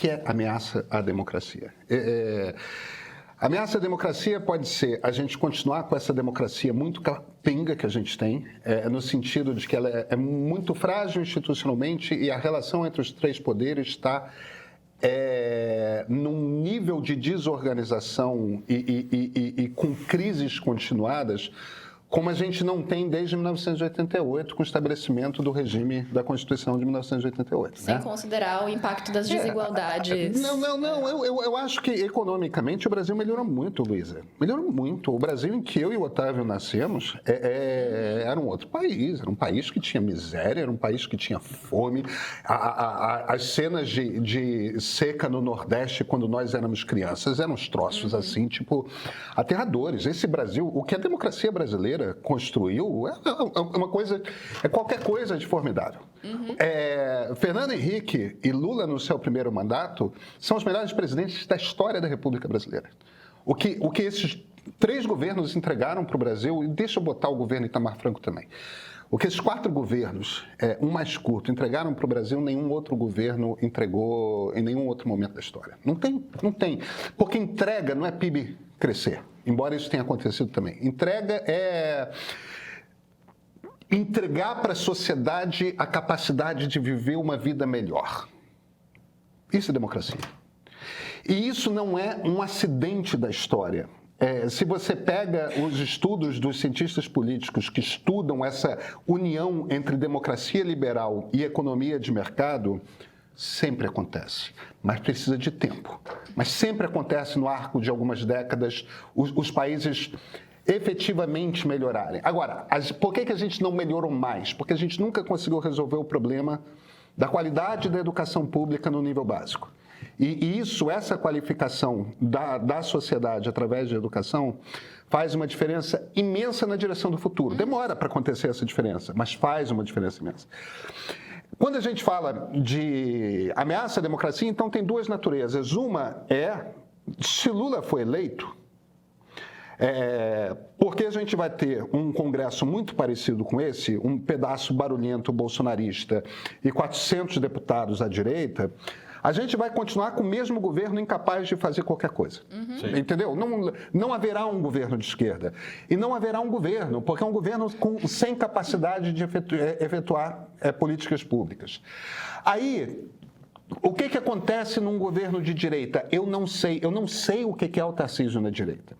que é ameaça à democracia? Ameaça à democracia pode ser a gente continuar com essa democracia muito capenga que a gente tem, no sentido de que ela é muito frágil institucionalmente e a relação entre os três poderes está num nível de desorganização e com crises continuadas, como a gente não tem desde 1988, com o estabelecimento do regime da Constituição de 1988. Sem considerar o impacto das desigualdades. Eu acho que economicamente o Brasil melhorou muito, Luísa. Melhorou muito. O Brasil em que eu e o Otávio nascemos era um outro país. Era um país que tinha miséria, era um país que tinha fome. As cenas de seca no Nordeste, quando nós éramos crianças, eram uns troços assim, tipo, aterradores. Esse Brasil, o que a democracia brasileira construiu é uma coisa, é qualquer coisa de formidável. Fernando Henrique e Lula, no seu primeiro mandato, são os melhores presidentes da história da República Brasileira. O que esses três governos entregaram para o Brasil, e deixa eu botar o governo Itamar Franco também, o que esses quatro governos, um mais curto, entregaram para o Brasil, nenhum outro governo entregou em nenhum outro momento da história. Não tem. Porque entrega não é PIB crescer, embora isso tenha acontecido também. Entrega é entregar para a sociedade a capacidade de viver uma vida melhor. Isso é democracia. E isso não é um acidente da história. Se você pega os estudos dos cientistas políticos que estudam essa união entre democracia liberal e economia de mercado, sempre acontece, mas precisa de tempo. Mas sempre acontece no arco de algumas décadas os países efetivamente melhorarem. Agora, por que a gente não melhorou mais? Porque a gente nunca conseguiu resolver o problema da qualidade da educação pública no nível básico. E essa qualificação da sociedade através da educação faz uma diferença imensa na direção do futuro. Demora para acontecer essa diferença, mas faz uma diferença imensa. Quando a gente fala de ameaça à democracia, então tem duas naturezas. Uma se Lula for eleito, porque a gente vai ter um Congresso muito parecido com esse, um pedaço barulhento bolsonarista e 400 deputados à direita, a gente vai continuar com o mesmo governo incapaz de fazer qualquer coisa. Entendeu? Não haverá um governo de esquerda. E não haverá um governo, porque é um governo sem capacidade de efetuar políticas públicas. Aí, o que acontece num governo de direita? Eu não sei o que é o Tarcísio na direita.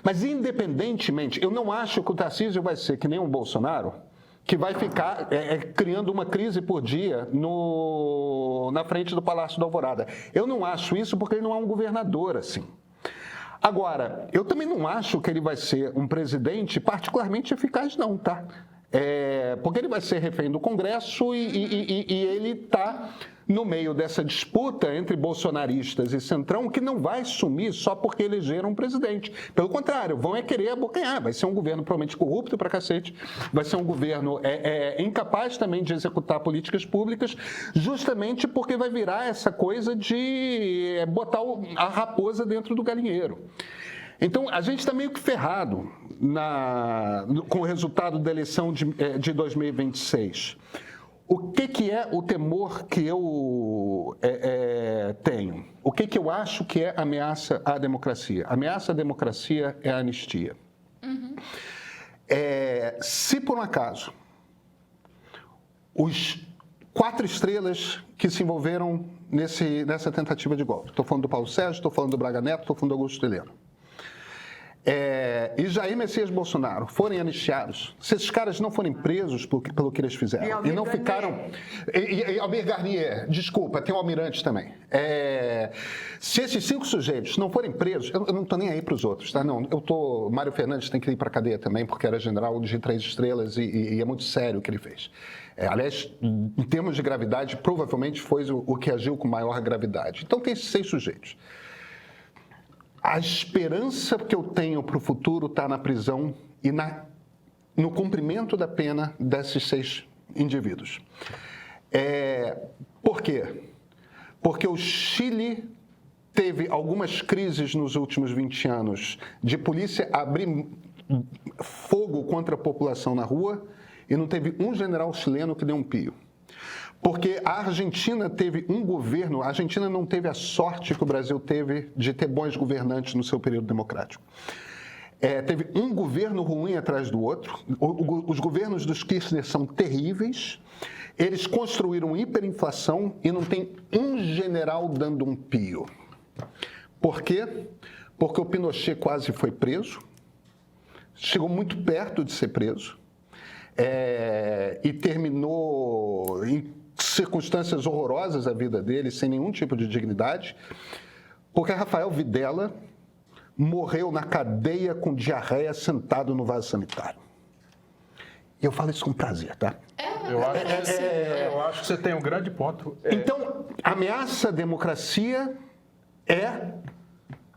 Mas, independentemente, eu não acho que o Tarcísio vai ser que nem o Bolsonaro, que vai ficar criando uma crise por dia na frente do Palácio da Alvorada. Eu não acho isso porque ele não é um governador assim. Agora, eu também não acho que ele vai ser um presidente particularmente eficaz, não, tá? Porque ele vai ser refém do Congresso e ele está no meio dessa disputa entre bolsonaristas e centrão que não vai sumir só porque elegeram um presidente. Pelo contrário, vão querer abocanhar. Vai ser um governo provavelmente corrupto pra cacete, vai ser um governo incapaz também de executar políticas públicas, justamente porque vai virar essa coisa de botar a raposa dentro do galinheiro. Então, a gente está meio que ferrado com o resultado da eleição de 2026. O que é o temor que eu tenho? O que eu acho que é ameaça à democracia? Ameaça à democracia é a anistia. Se por um acaso os 4 estrelas que se envolveram nessa tentativa de golpe, estou falando do Paulo Sérgio, estou falando do Braga Neto, estou falando do Augusto Heleno, e Jair Messias Bolsonaro forem anistiados, se esses caras não forem presos pelo que eles fizeram e não ficaram... E Almir Garnier, desculpa, tem o Almirante também. Se esses 5 sujeitos não forem presos, eu não estou nem aí para os outros, tá? Não, Mário Fernandes tem que ir para a cadeia também, porque era general de 3 estrelas e é muito sério o que ele fez. Aliás, em termos de gravidade, provavelmente foi o que agiu com maior gravidade. Então tem esses 6 sujeitos. A esperança que eu tenho para o futuro está na prisão e no cumprimento da pena desses 6 indivíduos. Por quê? Porque o Chile teve algumas crises nos últimos 20 anos de polícia abrir fogo contra a população na rua e não teve um general chileno que deu um pio. Porque a Argentina teve um governo, a Argentina não teve a sorte que o Brasil teve de ter bons governantes no seu período democrático. Teve um governo ruim atrás do outro. Os governos dos Kirchner são terríveis. Eles construíram hiperinflação e não tem um general dando um pio. Por quê? Porque o Pinochet quase foi preso, chegou muito perto de ser preso e terminou em circunstâncias horrorosas a vida dele, sem nenhum tipo de dignidade, porque Rafael Videla morreu na cadeia com diarreia sentado no vaso sanitário. E eu falo isso com prazer, tá? Eu acho que você tem um grande ponto. Então, ameaça à democracia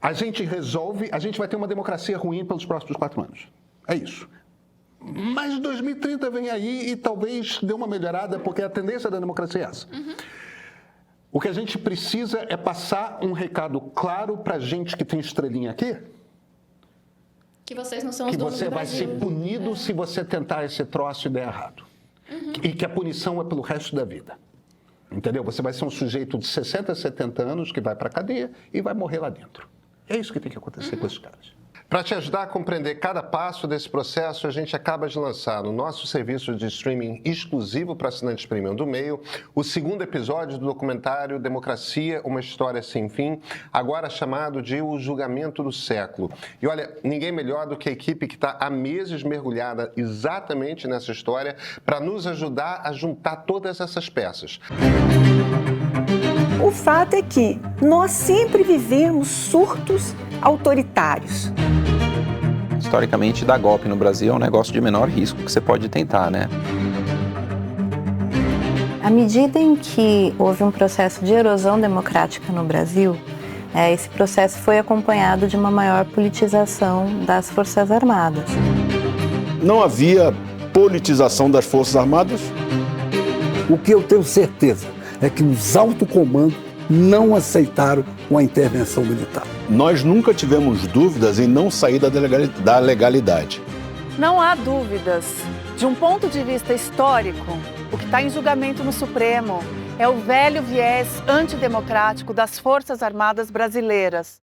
a gente resolve, a gente vai ter uma democracia ruim pelos próximos 4 anos. É isso. Mas 2030 vem aí e talvez dê uma melhorada, porque a tendência da democracia é essa. O que a gente precisa é passar um recado claro para a gente que tem estrelinha aqui, Que vocês não são os que donos você do vai Brasil. ser punido se você tentar esse troço e der errado. E que a punição é pelo resto da vida. Entendeu? Você vai ser um sujeito de 60, 70 anos que vai para a cadeia e vai morrer lá dentro. É isso que tem que acontecer com esses caras. Para te ajudar a compreender cada passo desse processo, a gente acaba de lançar no nosso serviço de streaming exclusivo para assinantes premium do Meio, o 2º episódio do documentário Democracia, uma História Sem Fim, agora chamado de O Julgamento do Século. E olha, ninguém melhor do que a equipe que está há meses mergulhada exatamente nessa história para nos ajudar a juntar todas essas peças. O fato é que nós sempre vivemos surtos autoritários. Historicamente, dar golpe no Brasil é um negócio de menor risco que você pode tentar, né? À medida em que houve um processo de erosão democrática no Brasil, esse processo foi acompanhado de uma maior politização das Forças Armadas. Não havia politização das Forças Armadas? O que eu tenho certeza é que os alto comandos não aceitaram uma intervenção militar. Nós nunca tivemos dúvidas em não sair da legalidade. Não há dúvidas. De um ponto de vista histórico, o que está em julgamento no Supremo é o velho viés antidemocrático das Forças Armadas brasileiras.